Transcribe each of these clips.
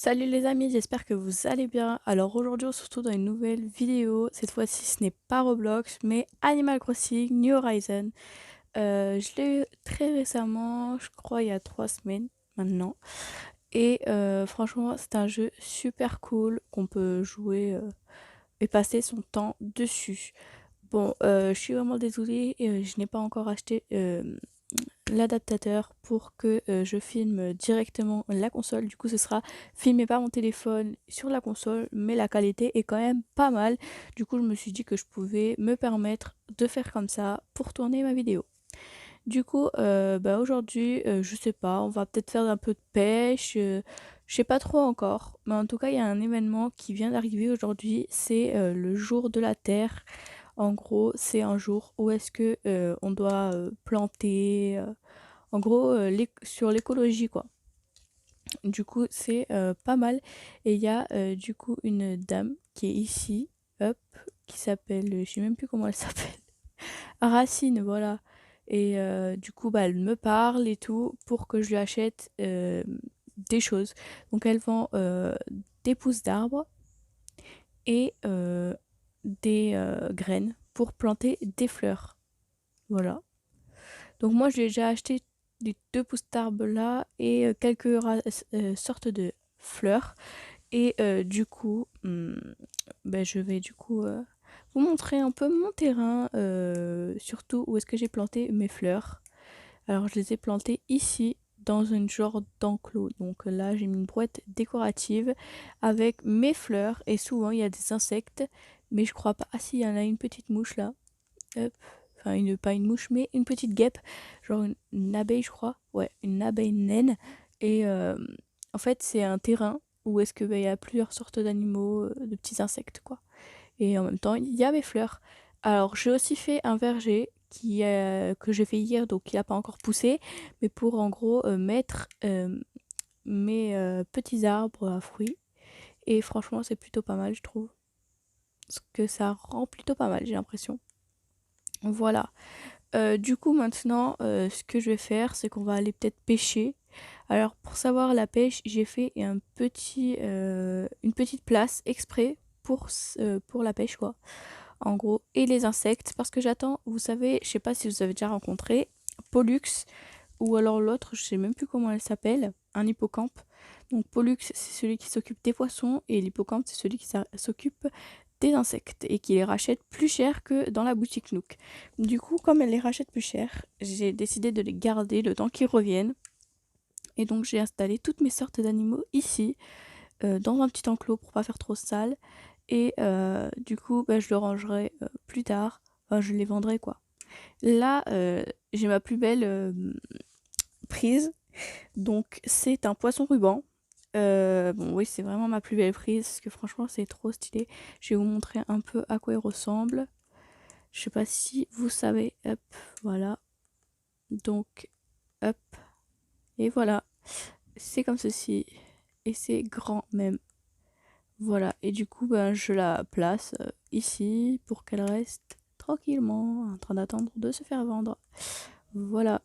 Salut les amis, j'espère que vous allez bien. Alors aujourd'hui on se retrouve dans une nouvelle vidéo. Cette fois-ci ce n'est pas Roblox mais Animal Crossing New Horizon. Je l'ai eu très récemment, je crois il y a 3 semaines maintenant. Et franchement c'est un jeu super cool qu'on peut jouer et passer son temps dessus. Bon, je suis vraiment désolée, je n'ai pas encore acheté l'adaptateur pour que je filme directement la console. Du coup, ce sera filmé par mon téléphone sur la console, mais la qualité est quand même pas mal. Du coup, je me suis dit que je pouvais me permettre de faire comme ça pour tourner ma vidéo. Du coup, aujourd'hui, je sais pas, on va peut-être faire un peu de pêche. Je sais pas trop encore, mais en tout cas, il y a un événement qui vient d'arriver aujourd'hui. C'est le jour de la Terre. En gros, c'est un jour où est-ce que on doit planter. En gros, sur l'écologie, quoi. Du coup, c'est pas mal. Et il y a du coup une dame qui est ici, hop, qui s'appelle, je sais même plus comment elle s'appelle. Racine, voilà. Et du coup, bah, elle me parle et tout pour que je lui achète des choses. Donc, elle vend des pousses d'arbres et des graines pour planter des fleurs. Voilà. Donc, moi, j'ai déjà acheté les deux pousses d'arbres là et quelques sortes de fleurs. Et du coup, ben, je vais du coup vous montrer un peu mon terrain, surtout où est-ce que j'ai planté mes fleurs. Alors je les ai plantées ici dans une genre d'enclos. Donc là j'ai mis une brouette décorative avec mes fleurs et souvent il y a des insectes, mais je crois pas. Ah si, il y en a une petite mouche là. Hop. Enfin pas une mouche mais une petite guêpe, genre une abeille je crois. Ouais, une abeille naine. Et en fait c'est un terrain où est-ce que il y a plusieurs sortes d'animaux, de petits insectes quoi. Et en même temps, il y a mes fleurs. Alors, j'ai aussi fait un verger que j'ai fait hier, donc il n'a pas encore poussé, mais pour en gros mettre mes petits arbres à fruits. Et franchement, c'est plutôt pas mal, je trouve. Parce que ça rend plutôt pas mal, j'ai l'impression. Voilà. Du coup, maintenant, ce que je vais faire, c'est qu'on va aller peut-être pêcher. Alors, pour savoir la pêche, j'ai fait une petite place exprès pour la pêche, quoi. En gros, et les insectes, parce que j'attends, vous savez, je sais pas si vous avez déjà rencontré, Pollux, ou alors l'autre, je sais même plus comment elle s'appelle, un hippocampe. Donc Pollux, c'est celui qui s'occupe des poissons, et l'hippocampe, c'est celui qui s'occupe des insectes, et qui les rachète plus cher que dans la boutique Nook. Du coup, comme elle les rachète plus cher, j'ai décidé de les garder le temps qu'ils reviennent. Et donc j'ai installé toutes mes sortes d'animaux ici, dans un petit enclos pour pas faire trop sale. Et du coup, bah, je le rangerai plus tard. Enfin, je les vendrai quoi. Là, j'ai ma plus belle prise. Donc, c'est un poisson ruban. Bon, oui, c'est vraiment ma plus belle prise parce que franchement, c'est trop stylé. Je vais vous montrer un peu à quoi il ressemble. Je sais pas si vous savez. Hop, voilà. Donc, hop. Et voilà. C'est comme ceci. Et c'est grand même. Voilà, et du coup, ben, je la place ici pour qu'elle reste tranquillement en train d'attendre de se faire vendre. Voilà.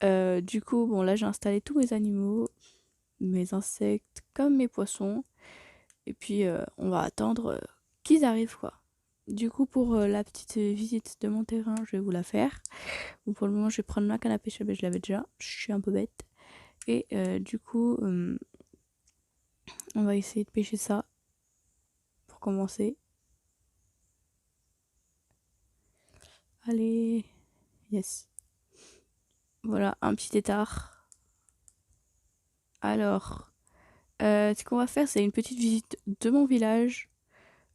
Du coup, bon, là, j'ai installé tous mes animaux, mes insectes comme mes poissons. Et puis, on va attendre qu'ils arrivent, quoi. Du coup, pour la petite visite de mon terrain, je vais vous la faire. Bon, pour le moment, je vais prendre ma canne à pêche, mais je l'avais déjà. Je suis un peu bête. Et du coup, on va essayer de pêcher ça pour commencer. Allez, yes. Voilà, un petit étard. Alors, ce qu'on va faire, c'est une petite visite de mon village.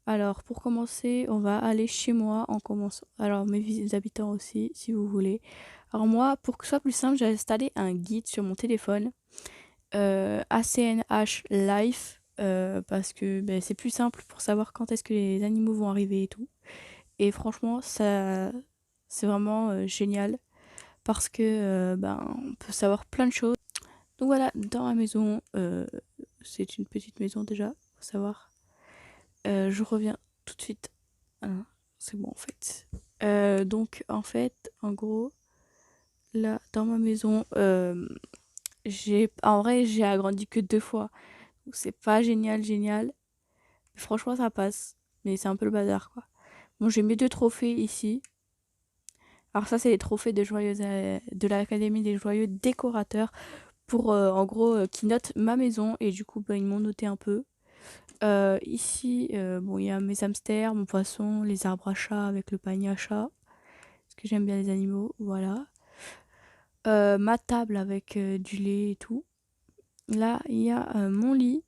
Alors, pour commencer, on va aller chez moi en commençant. Alors, mes habitants aussi, si vous voulez. Alors, moi, pour que ce soit plus simple, j'ai installé un guide sur mon téléphone, ACNH Life, parce que ben, c'est plus simple pour savoir quand est-ce que les animaux vont arriver et tout. Et franchement, ça, c'est vraiment génial parce que ben, on peut savoir plein de choses. Donc voilà, dans ma maison, c'est une petite maison déjà, faut savoir. Je reviens tout de suite. Ah non, c'est bon en fait. Donc en fait, en gros, là, dans ma maison, en vrai, j'ai agrandi que 2 fois. C'est pas génial, génial. Mais franchement, ça passe. Mais c'est un peu le bazar, quoi. Bon, j'ai mes 2 trophées ici. Alors ça, c'est les trophées de l'Académie des joyeux décorateurs pour, en gros, qui notent ma maison. Et du coup, bah, ils m'ont noté un peu. Ici, bon, il y a mes hamsters, mon poisson, les arbres à chat avec le panier à chat. Parce que j'aime bien les animaux, voilà. Ma table avec du lait et tout. Là, il y a mon lit.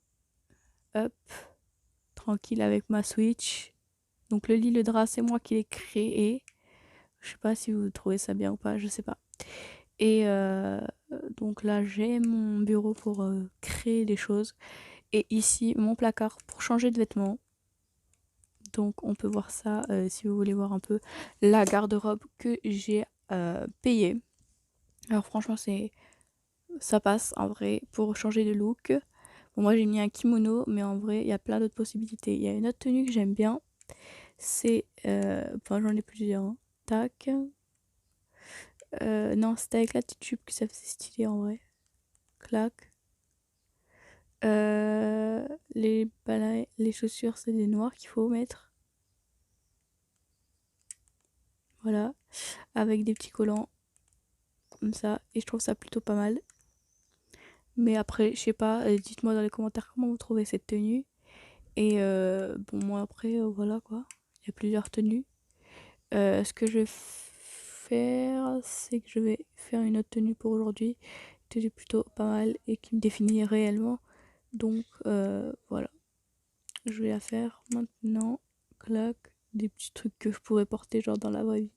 Hop, tranquille avec ma Switch. Donc le lit, le drap, c'est moi qui l'ai créé. Je sais pas si vous trouvez ça bien ou pas, je sais pas. Et donc là, j'ai mon bureau pour créer des choses. Et ici, mon placard pour changer de vêtements. Donc on peut voir ça si vous voulez voir un peu la garde-robe que j'ai payée. Alors franchement, ça passe en vrai pour changer de look. Bon, moi j'ai mis un kimono, mais en vrai, il y a plein d'autres possibilités. Il y a une autre tenue que j'aime bien. C'est... Enfin, j'en ai plusieurs, hein. Tac. Non, c'était avec la petite jupe que ça faisait stylé en vrai. Clac. Les balais, les chaussures, c'est des noirs qu'il faut mettre. Voilà. Avec des petits collants. Comme ça. Et je trouve ça plutôt pas mal. Mais après, je sais pas, dites-moi dans les commentaires comment vous trouvez cette tenue. Et bon, moi après, voilà quoi. Il y a plusieurs tenues. Ce que je vais faire, c'est que je vais faire une autre tenue pour aujourd'hui. Une tenue plutôt pas mal et qui me définit réellement. Donc voilà. Je vais la faire maintenant. Clac. Des petits trucs que je pourrais porter genre dans la vraie vie.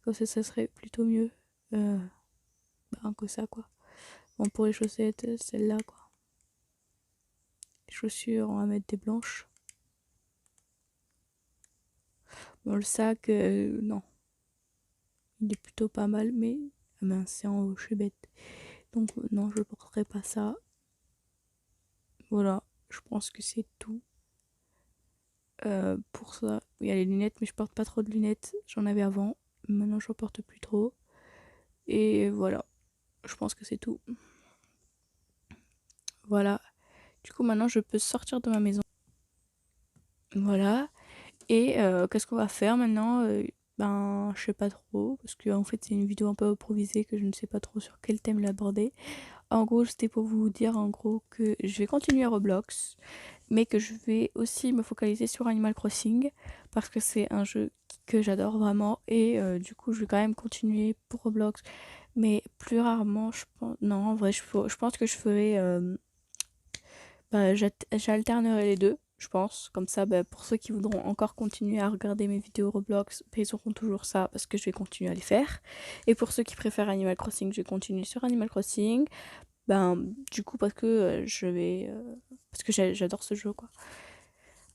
Comme ça serait plutôt mieux que ça quoi. Bon, pour les chaussettes, celle-là quoi. Les chaussures, on va mettre des blanches. Bon, le sac, non. Il est plutôt pas mal, mais ah mince, c'est en haut, je suis bête. Donc, non, je ne porterai pas ça. Voilà, je pense que c'est tout pour ça. Il y a les lunettes, mais je porte pas trop de lunettes. J'en avais avant. Maintenant, je n'en porte plus trop. Et voilà, je pense que c'est tout. Voilà. Du coup, maintenant, je peux sortir de ma maison. Voilà. Et qu'est-ce qu'on va faire maintenant Ben, je sais pas trop. Parce que, en fait, c'est une vidéo un peu improvisée que je ne sais pas trop sur quel thème l'aborder. En gros, c'était pour vous dire en gros que je vais continuer à Roblox, mais que je vais aussi me focaliser sur Animal Crossing parce que c'est un jeu que j'adore vraiment et du coup, je vais quand même continuer pour Roblox, mais plus rarement, je pense. Non, en vrai, je pense que je ferai. J'alternerai les deux, je pense. Comme ça, bah, pour ceux qui voudront encore continuer à regarder mes vidéos Roblox, bah, ils auront toujours ça parce que je vais continuer à les faire. Et pour ceux qui préfèrent Animal Crossing, je vais continuer sur Animal Crossing. Ben, du coup, parce que parce que j'adore ce jeu, quoi.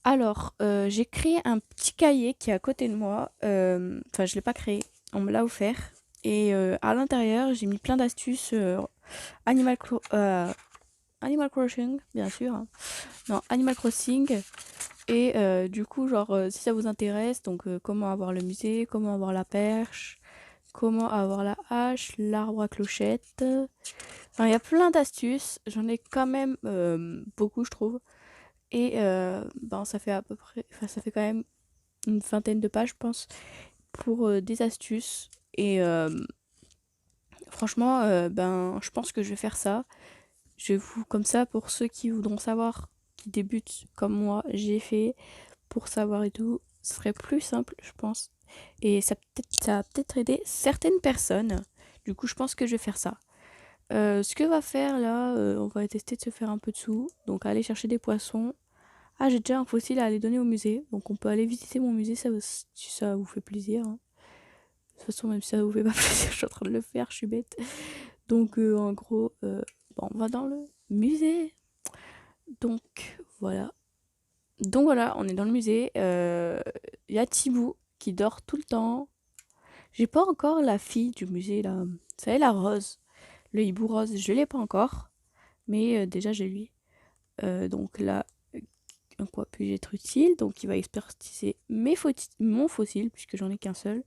Alors, j'ai créé un petit cahier qui est à côté de moi. Enfin, je l'ai pas créé, on me l'a offert. Et à l'intérieur, j'ai mis plein d'astuces Animal, Animal Crossing, bien sûr, hein. Non, Animal Crossing. Et du coup, genre, si ça vous intéresse, donc comment avoir le musée, comment avoir la perche, comment avoir la hache, l'arbre à clochette. Enfin, il y a plein d'astuces. J'en ai quand même beaucoup, je trouve. Et ben, ça fait à peu près. Enfin, ça fait quand même une vingtaine de pages, je pense, pour des astuces. Et franchement, ben, je pense que je vais faire ça. Je vais vous, comme ça, pour ceux qui voudront savoir, qui débutent comme moi, j'ai fait, pour savoir et tout, ce serait plus simple, je pense. Et ça va peut-être aider certaines personnes. Du coup, je pense que je vais faire ça. Ce que va faire là, on va tester de se faire un peu de sous. Donc aller chercher des poissons. Ah, j'ai déjà un fossile à aller donner au musée. Donc on peut aller visiter mon musée si ça vous fait plaisir, hein. De toute façon, même si ça vous fait pas plaisir, je suis en train de le faire, je suis bête. Donc en gros, bon, on va dans le musée. Donc voilà. Donc voilà, on est dans le musée. Il y a Thibaut qui dort tout le temps. J'ai pas encore la fille du musée là. Vous savez, la rose. Le hibou rose, je l'ai pas encore. Mais déjà, j'ai lui. Donc là, en quoi puis-je être utile? Donc il va expertiser mon fossile, puisque j'en ai qu'un seul.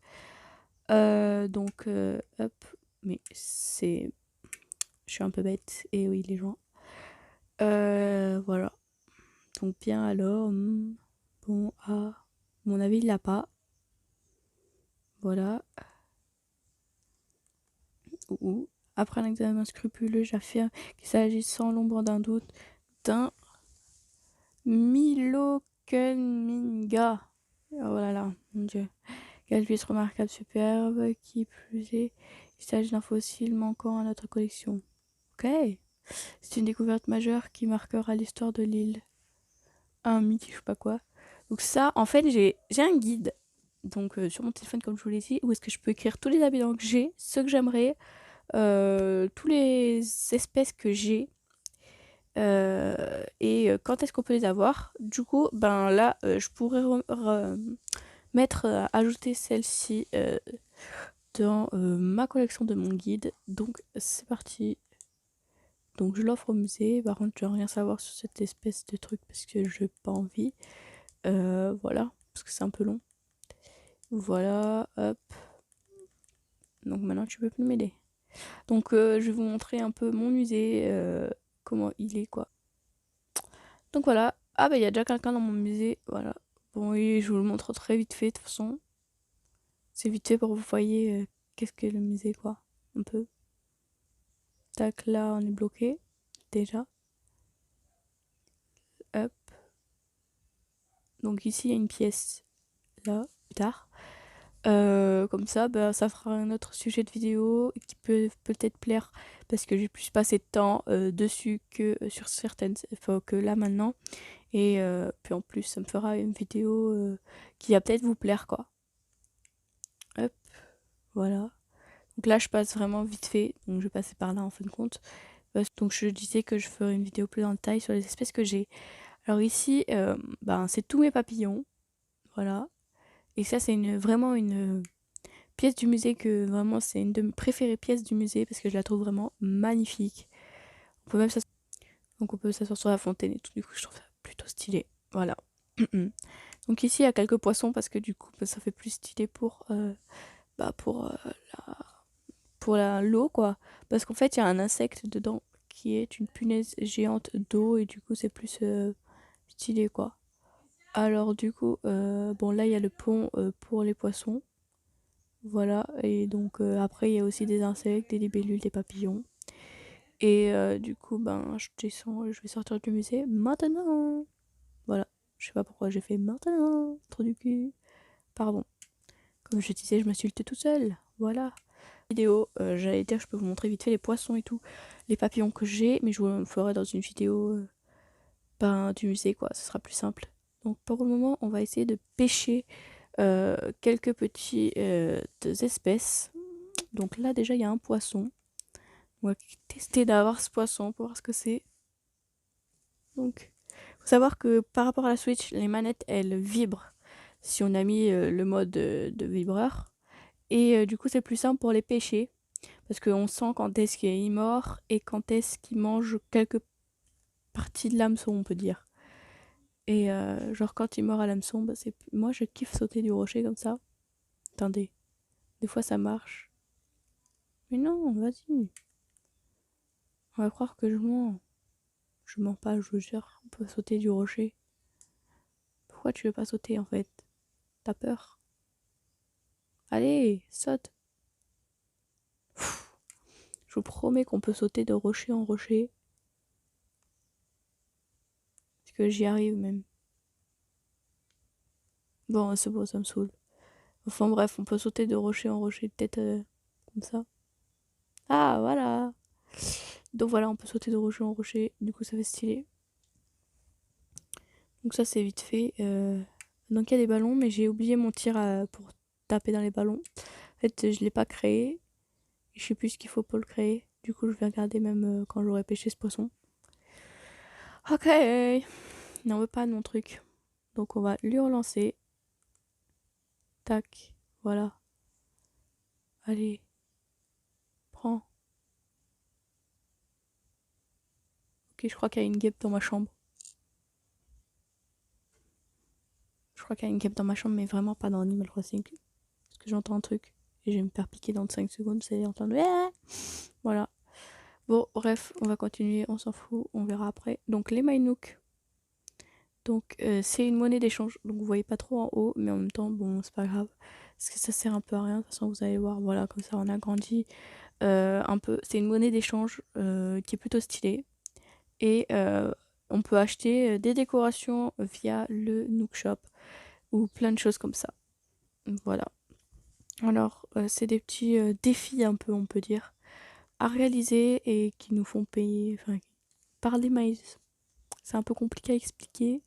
Donc, hop. Mais c'est. Je suis un peu bête. Et oui, les gens. Voilà. Donc bien alors, bon, à mon avis, il l'a pas. Voilà. Après un examen scrupuleux, j'affirme qu'il s'agit sans l'ombre d'un doute d'un Milokenminga. Oh là là, mon dieu. Quelle pièce remarquable, superbe, qui plus est, il s'agit d'un fossile manquant à notre collection. Ok. C'est une découverte majeure qui marquera l'histoire de l'île. Un mythe, je sais pas quoi. Donc ça, en fait, j'ai un guide. Donc sur mon téléphone, comme je vous l'ai dit, où est-ce que je peux écrire tous les habitants que j'ai, ceux que j'aimerais, tous les espèces que j'ai. Et quand est-ce qu'on peut les avoir. Du coup, ben là, je pourrais mettre, ajouter celle-ci dans ma collection de mon guide. Donc c'est parti. Donc je l'offre au musée. Par contre, je veux rien savoir sur cette espèce de truc parce que je n'ai pas envie. Voilà, parce que c'est un peu long. Voilà, hop. Donc maintenant, tu peux plus m'aider. Donc je vais vous montrer un peu mon musée, comment il est, quoi. Donc voilà. Ah bah il y a déjà quelqu'un dans mon musée, voilà. Bon oui, je vous le montre très vite fait de toute façon. C'est vite fait pour que vous voyez qu'est-ce que le musée, quoi. Un peu. Tac, là on est bloqué. Déjà. Hop. Donc ici il y a une pièce. Là, plus tard. Comme ça, bah, ça fera un autre sujet de vidéo qui peut peut-être plaire parce que j'ai plus passé de temps dessus que sur certaines, enfin, que là maintenant. Et puis en plus, ça me fera une vidéo qui va peut-être vous plaire, quoi. Hop, voilà. Donc là, je passe vraiment vite fait. Donc je vais passer par là en fin de compte. Donc je disais que je ferai une vidéo plus en détail sur les espèces que j'ai. Alors ici, ben, c'est tous mes papillons. Voilà. Et ça, c'est vraiment une pièce du musée que vraiment c'est une de mes préférées pièces du musée parce que je la trouve vraiment magnifique. On peut même s'asseoir, donc on peut s'asseoir sur la fontaine et tout, du coup je trouve ça plutôt stylé. Voilà. Donc ici il y a quelques poissons parce que du coup bah, ça fait plus stylé bah, la, pour l'eau, quoi. Parce qu'en fait il y a un insecte dedans qui est une punaise géante d'eau et du coup c'est plus stylé, quoi. Alors du coup, bon là il y a le pont pour les poissons. Voilà, et donc après il y a aussi des insectes, des libellules, des papillons. Et du coup, ben je descends, je vais sortir du musée maintenant. Voilà, je sais pas pourquoi j'ai fait maintenant, trop du cul. Pardon. Comme je disais, je m'insultais tout seul. Voilà. Vidéo, j'allais dire, je peux vous montrer vite fait les poissons et tout, les papillons que j'ai, mais je vous le ferai dans une vidéo ben, du musée, quoi, ce sera plus simple. Donc pour le moment, on va essayer de pêcher quelques petits espèces. Donc là déjà il y a un poisson. On va tester d'avoir ce poisson pour voir ce que c'est. Donc faut savoir que par rapport à la Switch, les manettes elles vibrent si on a mis le mode de vibreur. Et du coup c'est plus simple pour les pêcher. Parce qu'on sent quand est-ce qu'il est mort et quand est-ce qu'il mange quelques parties de l'hameçon, on peut dire. Et genre quand il mord à l'hameçon, bah, moi je kiffe sauter du rocher comme ça. Attendez, des fois ça marche. Mais non, vas-y. On va croire que je mens. Je mens pas, je vous jure. On peut sauter du rocher. Pourquoi tu veux pas sauter en fait? T'as peur? Allez, saute. Pfff, je vous promets qu'on peut sauter de rocher en rocher. Parce que j'y arrive même. Bon, c'est bon, ça me saoule. Enfin bref, on peut sauter de rocher en rocher, peut-être comme ça. Ah, voilà. Donc voilà, on peut sauter de rocher en rocher. Du coup, ça fait stylé. Donc ça, c'est vite fait. Donc il y a des ballons, mais j'ai oublié mon tir pour taper dans les ballons. En fait, je l'ai pas créé. Je sais plus ce qu'il faut pour le créer. Du coup, je vais regarder même quand j'aurai pêché ce poisson. Ok, il n'en veut pas de mon truc. Donc on va lui relancer. Tac, voilà. Allez, prends. Ok, je crois qu'il y a une guêpe dans ma chambre. Je crois qu'il y a une guêpe dans ma chambre, mais vraiment pas dans Animal Crossing. Parce que j'entends un truc. Et je vais me faire piquer dans 5 secondes, c'est entendu. Voilà. Bon, bref, on va continuer, on s'en fout, on verra après. Donc les Mainook, donc c'est une monnaie d'échange, donc vous voyez pas trop en haut, mais en même temps, bon, c'est pas grave, parce que ça sert un peu à rien, de toute façon vous allez voir, voilà, comme ça on a grandi un peu. C'est une monnaie d'échange qui est plutôt stylée, et on peut acheter des décorations via le Nook Shop, ou plein de choses comme ça. Voilà. Alors, c'est des petits défis un peu, on peut dire, à réaliser et qui nous font payer, enfin, par des maïs. C'est un peu compliqué à expliquer.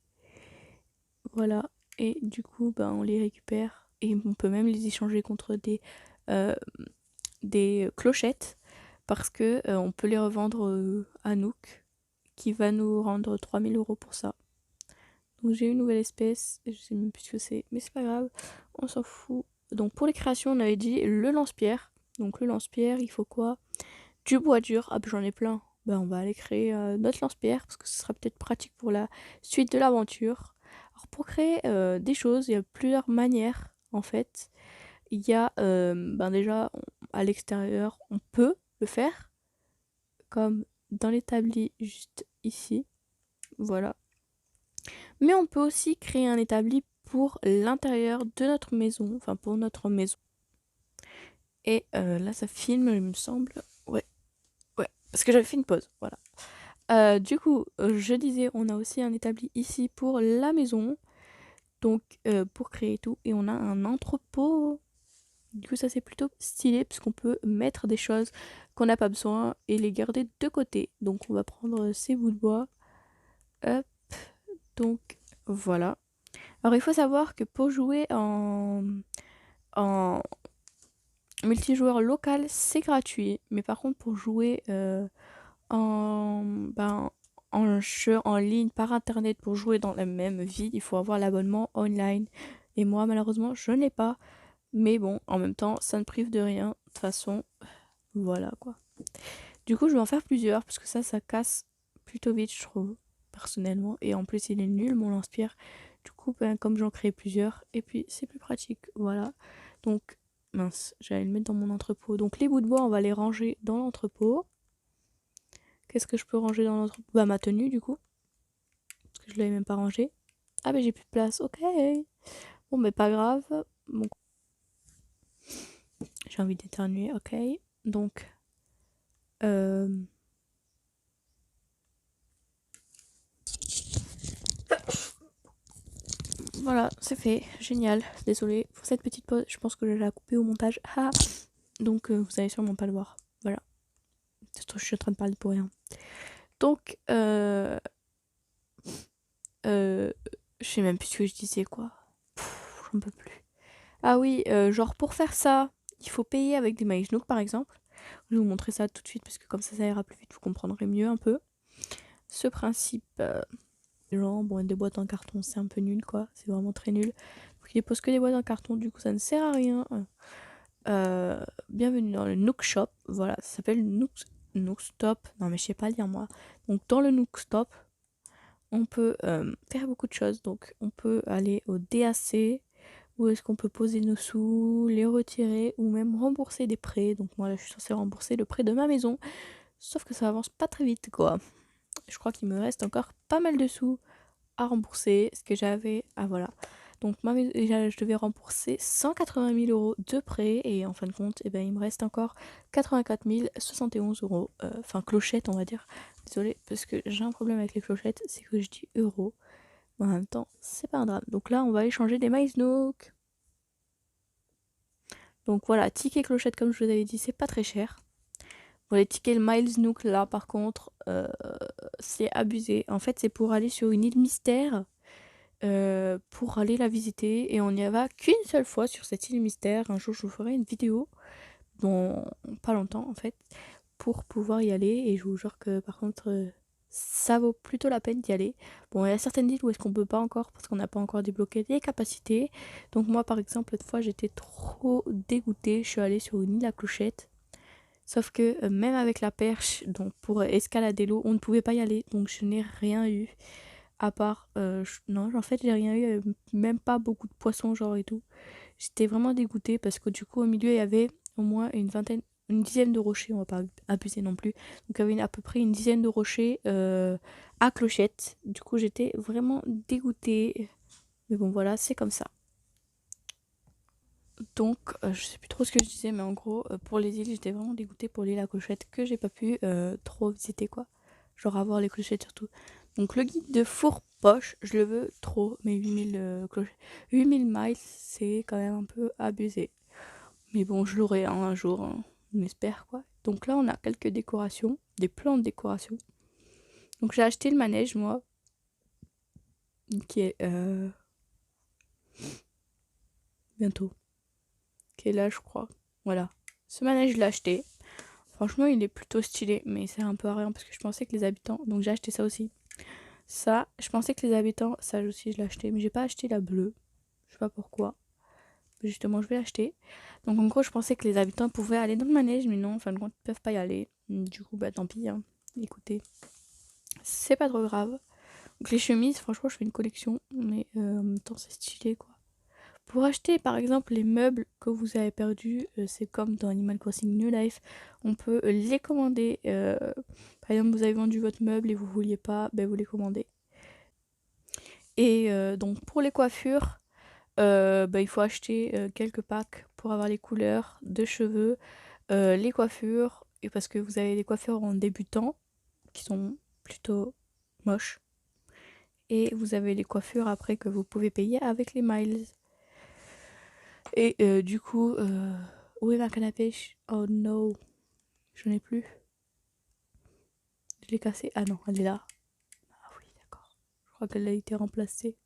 Voilà. Et du coup, ben, on les récupère et on peut même les échanger contre euh, des clochettes parce que on peut les revendre à Nook qui va nous rendre 3000 € pour ça. Donc j'ai une nouvelle espèce, je sais même plus ce que c'est, mais c'est pas grave, on s'en fout. Donc pour les créations, on avait dit le lance-pierre. Donc le lance-pierre, il faut quoi? Du bois dur. Ah, ben j'en ai plein. Ben on va aller créer notre lance-pierre parce que ce sera peut-être pratique pour la suite de l'aventure. Alors pour créer des choses, il y a plusieurs manières en fait. Il y a ben déjà à l'extérieur, on peut le faire comme dans l'établi juste ici. Voilà. Mais on peut aussi créer un établi pour l'intérieur de notre maison, enfin pour notre maison. Et là, ça filme, il me semble. Ouais, ouais, parce que j'avais fait une pause, voilà. Du coup, je disais, on a aussi un établi ici pour la maison, donc pour créer tout. Et on a un entrepôt. Du coup, ça c'est plutôt stylé puisqu'on peut mettre des choses qu'on n'a pas besoin et les garder de côté. Donc on va prendre ces bouts de bois. Hop, donc voilà. Alors il faut savoir que pour jouer en multijoueur local, c'est gratuit. Mais par contre, pour jouer en, ben, en jeu en ligne par internet, pour jouer dans la même ville, il faut avoir l'abonnement online. Et moi, malheureusement, je n'ai pas. Mais bon, en même temps, ça ne prive de rien. De toute façon, voilà quoi. Du coup, je vais en faire plusieurs parce que ça casse plutôt vite, je trouve, personnellement. Et en plus, il est nul, mon lance-pierre. Du coup, ben, comme j'en crée plusieurs, et puis c'est plus pratique, voilà. Donc, mince, j'allais le mettre dans mon entrepôt. Donc, les bouts de bois, on va les ranger dans l'entrepôt. Qu'est-ce que je peux ranger dans l'entrepôt? Bah, ma tenue, du coup, parce que je l'avais même pas rangée. Ah, mais j'ai plus de place, ok. Bon, mais pas grave. Bon, j'ai envie d'éternuer, ok. Donc, euh, voilà, c'est fait, génial. Désolée pour cette petite pause, je pense que je vais la couper au montage. Ah. Donc vous allez sûrement pas le voir. Voilà. Je suis en train de parler pour rien. Donc, euh, je sais même plus ce que je disais quoi. J'en peux plus. Ah oui, genre pour faire ça, il faut payer avec des MySnook par exemple. Je vais vous montrer ça tout de suite parce que comme ça ira plus vite, vous comprendrez mieux un peu. Ce principe, genre, bon, des boîtes en carton, c'est un peu nul quoi. C'est vraiment très nul. Donc il dépose que des boîtes en carton, du coup ça ne sert à rien. Bienvenue dans le Nook Shop. Voilà, ça s'appelle Nook Stop. Non, mais je sais pas lire moi. Donc, dans le Nook Stop, on peut faire beaucoup de choses. Donc, on peut aller au DAC, où est-ce qu'on peut poser nos sous, les retirer, ou même rembourser des prêts. Donc, moi, là, je suis censée rembourser le prêt de ma maison. Sauf que ça avance pas très vite, quoi. Je crois qu'il me reste encore pas mal de sous à rembourser. Ce que j'avais. Ah, voilà. Donc je devais rembourser 180 000 € de prêt et en fin de compte, eh ben, il me reste encore 84 071 €. Enfin, clochettes, on va dire. Désolée, parce que j'ai un problème avec les clochettes, c'est que je dis euros. Mais en même temps, c'est pas un drame. Donc là, on va échanger des MySnook. Donc voilà, ticket clochette, comme je vous avais dit, c'est pas très cher. Pour les tickets Miles Nook, là, par contre, c'est abusé. En fait, c'est pour aller sur une île mystère. Pour aller la visiter et on n'y va qu'une seule fois sur cette île mystère. Un jour je vous ferai une vidéo dans pas longtemps en fait pour pouvoir y aller et je vous jure que par contre ça vaut plutôt la peine d'y aller. Bon, il y a certaines îles où est-ce qu'on peut pas encore parce qu'on n'a pas encore débloqué les capacités. Donc moi par exemple l'autre fois j'étais trop dégoûtée, je suis allée sur une île à clochette. Sauf que même avec la perche, donc pour escalader l'eau, on ne pouvait pas y aller, donc je n'ai rien eu. À part, non, en fait, j'ai rien eu, même pas beaucoup de poissons, genre et tout. J'étais vraiment dégoûtée parce que du coup, au milieu, il y avait au moins une vingtaine, une dizaine de rochers, on va pas abuser non plus. Donc il y avait à peu près une dizaine de rochers à clochette. Du coup j'étais vraiment dégoûtée. Mais bon voilà, c'est comme ça. Donc je sais plus trop ce que je disais, mais en gros pour les îles j'étais vraiment dégoûtée pour l'île à clochette que j'ai pas pu trop visiter quoi. Genre avoir les clochettes surtout. Donc le guide de Fourpoche, je le veux trop, mais 8000 miles c'est quand même un peu abusé. Mais bon, je l'aurai hein, un jour, hein, on espère quoi. Donc là, on a quelques décorations, des plans de décoration. Donc j'ai acheté le manège, moi, qui est bientôt, qui est là, je crois. Voilà. Ce manège, je l'ai acheté. Franchement, il est plutôt stylé, mais c'est un peu à rien parce que je pensais que les habitants. Donc j'ai acheté ça aussi. Ça, je pensais que les habitants, ça aussi, je l'ai acheté, mais j'ai pas acheté la bleue. Je sais pas pourquoi. Justement, je vais l'acheter. Donc en gros, je pensais que les habitants pouvaient aller dans le manège, mais non, en fin de compte, ils peuvent pas y aller. Du coup, bah tant pis. Hein. Écoutez, c'est pas trop grave. Donc les chemises, franchement, je fais une collection, mais en même temps, c'est stylé, quoi. Pour acheter, par exemple, les meubles que vous avez perdus, c'est comme dans Animal Crossing New Life, on peut les commander. Par exemple, vous avez vendu votre meuble et vous vouliez pas, ben vous les commandez. Et donc pour les coiffures, il faut acheter quelques packs pour avoir les couleurs de cheveux, les coiffures, et parce que vous avez des coiffures en débutant qui sont plutôt moches. Et vous avez les coiffures après que vous pouvez payer avec les miles. Et du coup, où est ma canne à pêche? Oh no, j'en ai plus. Je l'ai cassée. Ah non, elle est là. Ah oui, d'accord. Je crois qu'elle a été remplacée.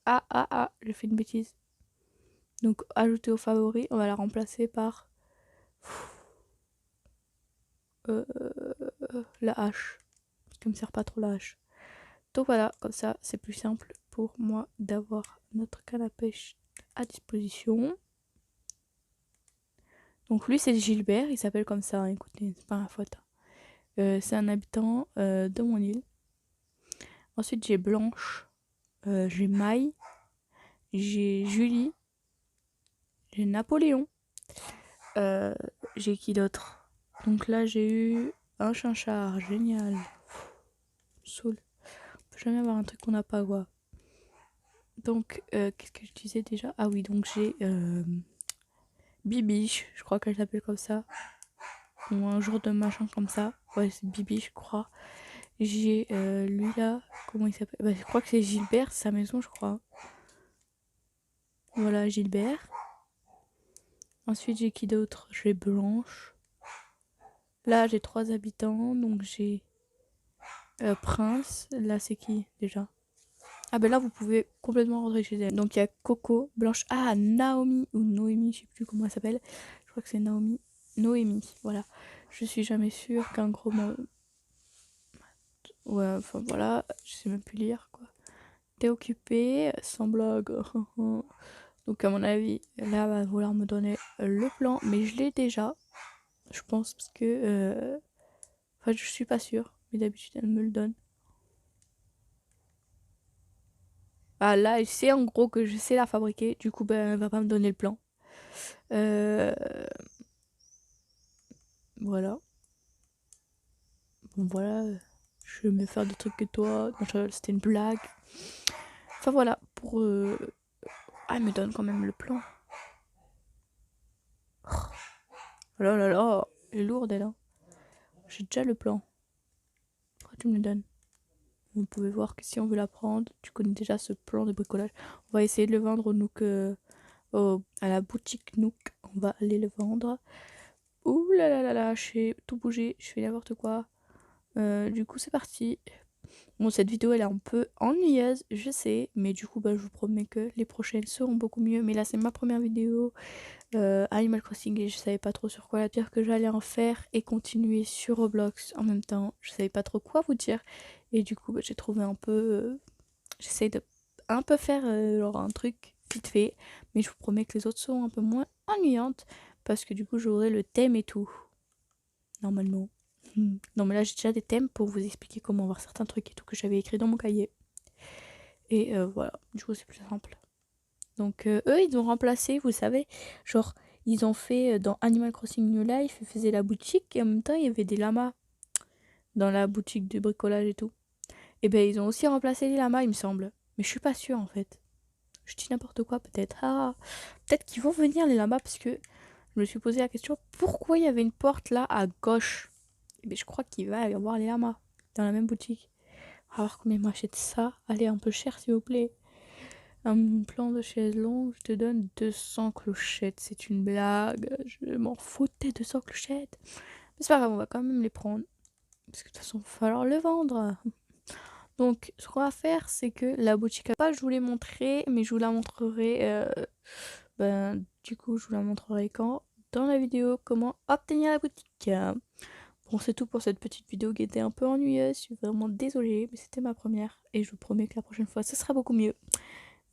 J'ai fait une bêtise. Donc, ajouter aux favoris, on va la remplacer par euh, la hache. Parce qu'elle me sert pas trop la hache. Donc voilà, comme ça, c'est plus simple pour moi d'avoir notre canne à pêche à disposition. Donc lui, c'est Gilbert, il s'appelle comme ça, hein, écoutez, c'est pas ma faute. C'est un habitant de mon île. Ensuite, j'ai Blanche, j'ai Maï, j'ai Julie, j'ai Napoléon. J'ai qui d'autre? Donc là, j'ai eu un chinchard, génial. Saoul. On peut jamais avoir un truc qu'on n'a pas, quoi. Donc, qu'est-ce que je disais déjà? Ah oui, donc j'ai Bibiche, je crois qu'elle s'appelle comme ça. Ou un jour de machin comme ça. Ouais, c'est Bibi, je crois. J'ai lui là, comment il s'appelle? Bah, je crois que c'est Gilbert, c'est sa maison, je crois. Voilà, Gilbert. Ensuite, j'ai qui d'autre? J'ai Blanche. Là, j'ai 3 habitants, donc j'ai Prince. Là, c'est qui déjà? Ah, ben là, vous pouvez complètement rentrer chez elle. Donc, il y a Coco, Blanche. Ah, Naomi ou Noémie, je sais plus comment elle s'appelle. Je crois que c'est Naomi. Noémie, voilà. Je suis jamais sûre qu'un gros mot. Ouais, enfin voilà, je sais même plus lire quoi. T'es occupé, sans blague. Donc à mon avis, là, elle va vouloir me donner le plan, mais je l'ai déjà, je pense, parce que... Enfin, je suis pas sûre, mais d'habitude, elle me le donne. Ah là, elle sait en gros que je sais la fabriquer, du coup, ben, elle va pas me donner le plan. Euh... Voilà. Bon, voilà, je vais mieux faire des trucs que toi. Non, c'était une blague. Enfin voilà, pour... Ah, elle me donne quand même le plan. Oh là là là, elle est lourde, elle. Hein. J'ai déjà le plan. Pourquoi tu me le donnes? Vous pouvez voir que si on veut la prendre, tu connais déjà ce plan de bricolage. On va essayer de le vendre au Nook, à la boutique Nook. On va aller le vendre. Ouh là là là là, j'ai tout bougé, je fais n'importe quoi. Du coup, c'est parti. Bon, cette vidéo elle est un peu ennuyeuse, je sais, mais du coup, bah, je vous promets que les prochaines seront beaucoup mieux. Mais là, c'est ma première vidéo Animal Crossing et je savais pas trop sur quoi la dire que j'allais en faire et continuer sur Roblox en même temps. Je savais pas trop quoi vous dire et du coup, bah, j'ai trouvé un peu. J'essaie de un peu faire genre un truc vite fait, mais je vous promets que les autres seront un peu moins ennuyantes parce que du coup, j'aurai le thème et tout. Normalement. Non, mais là, j'ai déjà des thèmes pour vous expliquer comment voir certains trucs et tout que j'avais écrit dans mon cahier. Et voilà, du coup, c'est plus simple. Donc, eux, ils ont remplacé, vous savez, genre, Ils ont fait dans Animal Crossing New Life, ils faisaient la boutique et en même temps il y avait des lamas dans la boutique de bricolage et tout. Et ben ils ont aussi remplacé les lamas, il me semble. Mais je suis pas sûre en fait. Je dis n'importe quoi peut-être. Ah, peut-être qu'ils vont venir les lamas parce que je me suis posé la question pourquoi il y avait une porte là à gauche. Et ben je crois qu'il va y avoir les lamas dans la même boutique. On va voir combien m'achète ça. Allez, un peu cher s'il vous plaît. Un plan de chaise longue, je te donne 200 clochettes. C'est une blague. Je m'en foutais, 200 clochettes. Mais c'est pas grave, on va quand même les prendre. Parce que de toute façon, il va falloir le vendre. Donc, ce qu'on va faire, c'est que la boutique à pas, je vous l'ai montré, mais je vous la montrerai. Du coup, je vous la montrerai quand dans la vidéo comment obtenir la boutique. Bon, c'est tout pour cette petite vidéo qui était un peu ennuyeuse. Je suis vraiment désolée, mais c'était ma première. Et je vous promets que la prochaine fois, ce sera beaucoup mieux.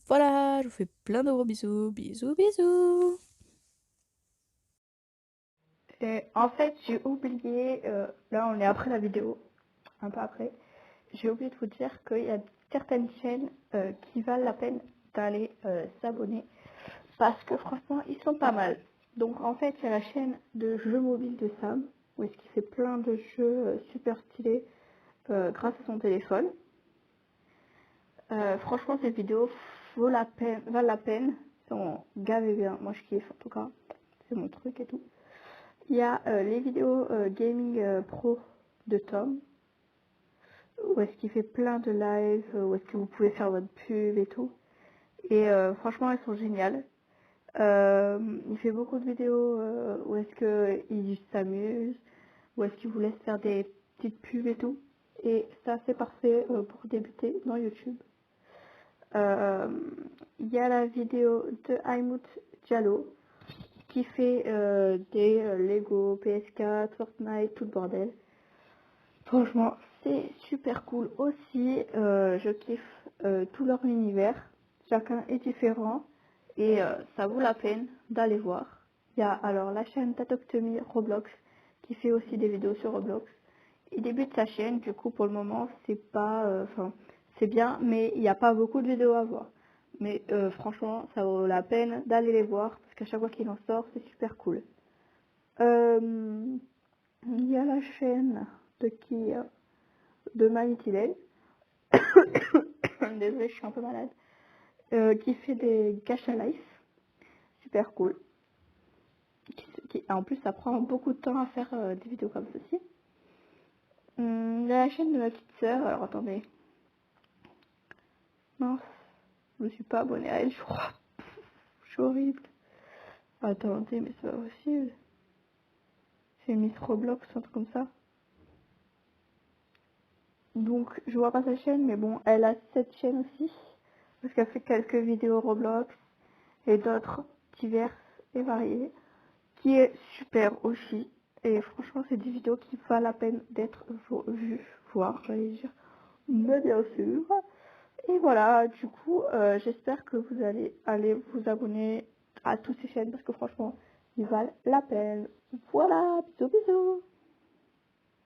Voilà, je vous fais plein de gros bisous. Bisous, bisous. Et en fait, j'ai oublié, là on est après la vidéo, un peu après, j'ai oublié de vous dire qu'il y a certaines chaînes qui valent la peine d'aller s'abonner parce que franchement, ils sont pas mal. Donc en fait, il y a la chaîne de jeux mobiles de Sam, où est-ce qu'il fait plein de jeux super stylés grâce à son téléphone. Franchement, ces vidéos valent la peine, ils sont gavés bien, moi je kiffe en tout cas, c'est mon truc et tout. Il y a les vidéos gaming pro de Tom, où est-ce qu'il fait plein de lives, où est-ce que vous pouvez faire votre pub et tout. Et franchement, elles sont géniales. Il fait beaucoup de vidéos où est-ce qu'il s'amuse, où est-ce qu'il vous laisse faire des petites pubs et tout. Et c'est assez parfait pour débuter dans YouTube. Il y a la vidéo de Aymut Diallo qui fait des Lego, PS4, Fortnite, tout le bordel. Franchement, c'est super cool aussi. Je kiffe tout leur univers. Chacun est différent et ça vaut la peine d'aller voir. Il y a alors la chaîne Tatoctomy Roblox qui fait aussi des vidéos sur Roblox. Il débute sa chaîne, du coup pour le moment c'est pas, c'est bien, mais il n'y a pas beaucoup de vidéos à voir. Mais franchement, ça vaut la peine d'aller les voir parce qu'à chaque fois qu'il en sort, c'est super cool. Il y a la chaîne de qui de Manitilel. Désolée, je suis un peu malade. Qui fait des gacha life. Super cool. En plus, ça prend beaucoup de temps à faire des vidéos comme ceci. Il y a la chaîne de ma petite sœur. Alors attendez. Mince. Je me suis pas abonnée à elle, je crois. Je suis horrible. Attendez, mais c'est pas possible. C'est Miss Roblox, un truc comme ça. Donc, je vois pas sa chaîne, mais bon, elle a cette chaîne aussi. Parce qu'elle fait quelques vidéos Roblox et d'autres diverses et variées. Qui est super aussi. Et franchement, c'est des vidéos qui valent la peine d'être vues, voir, j'allais dire. Mais bien sûr. Et voilà, du coup, j'espère que vous allez aller vous abonner à toutes ces chaînes parce que franchement, ils valent la peine. Voilà, bisous bisous.